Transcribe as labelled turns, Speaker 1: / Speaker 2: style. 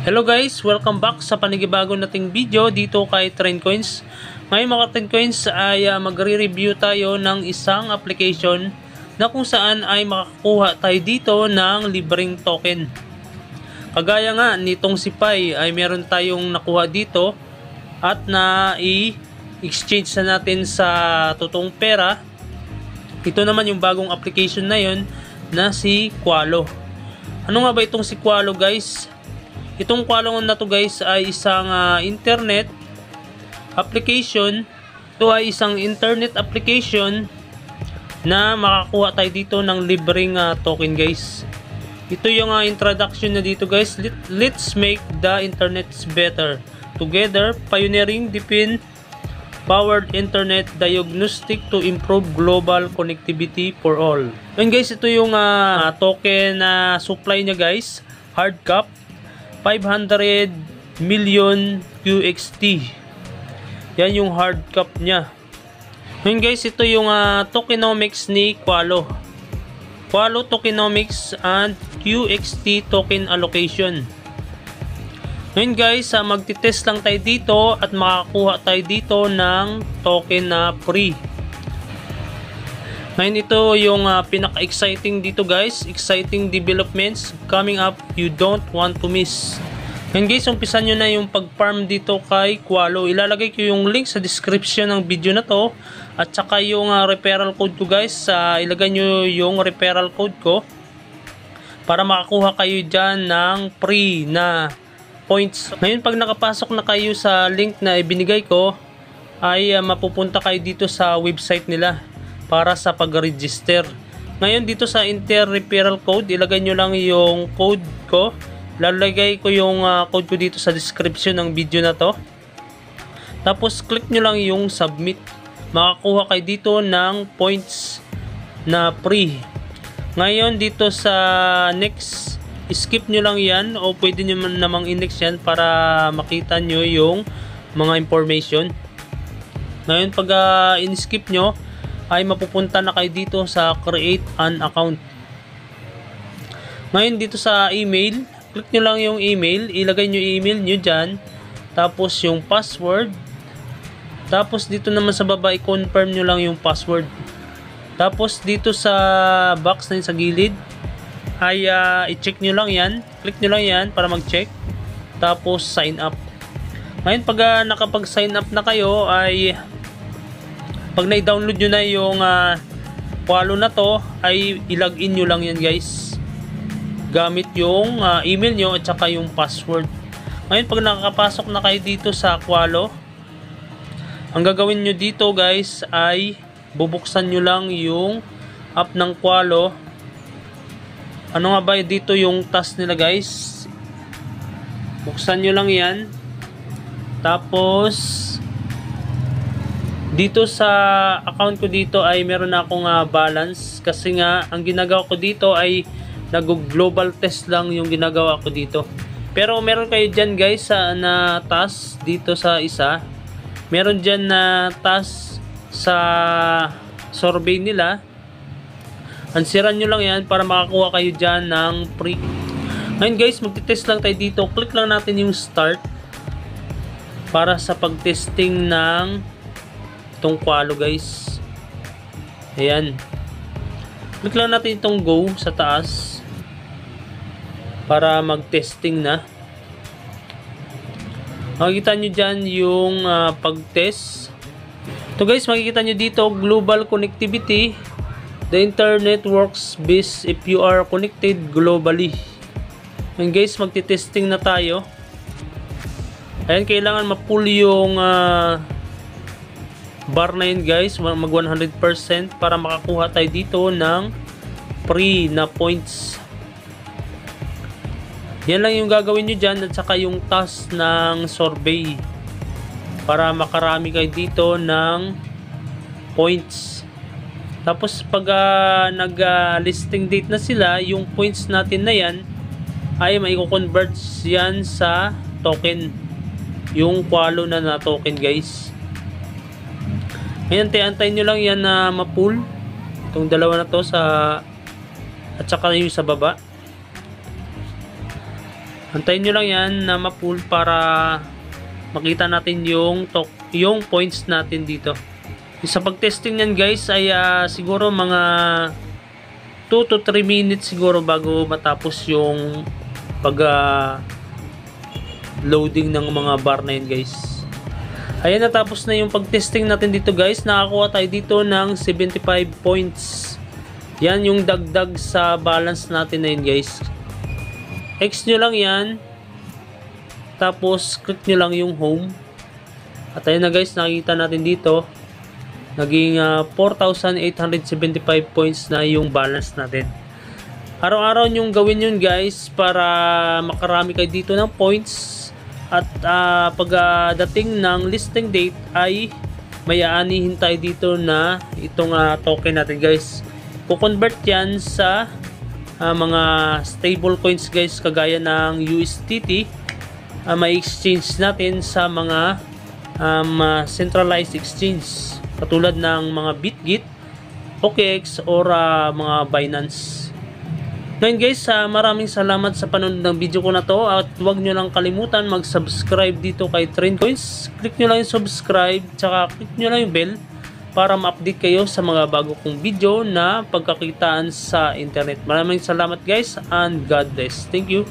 Speaker 1: Hello guys, welcome back sa panigibago nating video dito kay TrendCoins. Ngayon mga TrendCoins ay magre-review tayo ng isang application na kung saan ay makakuha tayo dito ng libreng token. Kagaya nga nitong si Pi ay meron tayong nakuha dito at na i-exchange na natin sa totoong pera. Ito naman yung bagong application na yon na si Qalo. Ano nga ba itong si Qalo guys? Itong Qalo na to guys ay isang internet application. Ito ay isang internet application na makakuha tayo dito ng libreng token guys. Ito yung introduction na dito guys. Let's make the internet better. Together, pioneering deep powered internet diagnostic to improve global connectivity for all. And guys, ito yung token na supply niya guys. Hard cap 500 million QXT. Yan yung hard cap niya. Ngayon guys, ito yung tokenomics ni Qalo. Qalo tokenomics and QXT token allocation. Ngayon guys, magti-test lang tayo dito at makakuha tayo dito ng token na free. Ngayon ito yung pinaka-exciting dito guys. Exciting developments coming up you don't want to miss. Ngayon guys, umpisan nyo na yung pag-farm dito kay Qalo. Ilalagay ko yung link sa description ng video na to. At saka yung referral code ko guys. Ilagay nyo yung referral code ko para makakuha kayo dyan ng free na points. Ngayon pag nakapasok na kayo sa link na ibinigay ko, ay mapupunta kayo dito sa website nila para sa pag-register. Ngayon dito sa enter referral code, ilagay nyo lang yung code ko. Lalagay ko yung code ko dito sa description ng video na to. Tapos click nyo lang yung submit. Makakuha kayo dito ng points na free. Ngayon dito sa next, skip nyo lang yan o pwede nyo namang index yan para makita nyo yung mga information. Ngayon pag in-skip nyo, ay mapupunta na kayo dito sa create an account. Ngayon dito sa email, click nyo lang yung email, ilagay nyo email nyo dyan, tapos yung password, tapos dito naman sa baba i-confirm nyo lang yung password. Tapos dito sa box na yun sa gilid ay i-check nyo lang yan, click nyo lang yan para mag-check, tapos sign up. Ngayon pag nakapag-sign up na kayo ay pag na-download nyo na yung Qalo na to, ay i-login nyo lang yan guys gamit yung email nyo at saka yung password. Ngayon pag nakakapasok na kayo dito sa Qalo, ang gagawin nyo dito guys ay bubuksan nyo lang yung app ng Qalo. Ano nga ba dito yung task nila guys? Buksan nyo lang yan. Tapos dito sa account ko dito ay meron na akong balance kasi nga ang ginagawa ko dito ay nag-global test lang yung ginagawa ko dito. Pero meron kayo dyan guys na task dito sa isa. Meron dyan na task sa survey nila. Ansiran nyo lang yan para makakuha kayo dyan ng free. Ngayon guys, magti-test lang tayo dito. Click lang natin yung start para sa pag-testing ng itong Qalo guys. Ayan. Click lang natin itong go sa taas para mag-testing na. Makikita nyo dyan yung pag-test. Ito guys, makikita nyo dito global connectivity. The internet works best if you are connected globally. And guys, magti-testing na tayo. Ayan, kailangan ma-pull yung bar na yun guys, mag 100% para makakuha tayo dito ng free na points. Yan lang yung gagawin nyo dyan at saka yung task ng survey para makarami kayo dito ng points. Tapos pag nag-listing date na sila, yung points natin na yan ay maiko-convert yan sa token, yung Qalo na token guys. Ngayon, antayin nyo lang yan na ma-pull. Itong dalawa na to sa at saka yung sa baba. Antayin nyo lang yan na ma-pull para makita natin yung points natin dito. Sa pag-testing yan guys ay siguro mga 2 to 3 minutes siguro bago matapos yung pag loading ng mga bar na yun guys. Ayan, natapos na yung pag-testing natin dito guys. Nakakuha tayo dito ng 75 points. Yan yung dagdag sa balance natin na yun guys. X nyo lang yan. Tapos click nyo lang yung home. At ayun na guys, nakikita natin dito. Naging 4,875 points na yung balance natin. Araw-araw nyong gawin yun guys para makarami kayo dito ng points. At pagdating ng listing date ay may aanihin tayo dito na itong token natin guys. Kukonvert yan sa mga stable coins guys, kagaya ng USDT. May exchange natin sa mga centralized exchange katulad ng mga Bitget, OKX or mga Binance. Ngayon guys, maraming salamat sa panonood ng video ko na to, at huwag nyo lang kalimutan mag-subscribe dito kay TrendCoins. Click nyo lang yung subscribe, tsaka click nyo lang yung bell para ma-update kayo sa mga bago kong video na pagkakitaan sa internet. Maraming salamat guys, and God bless. Thank you.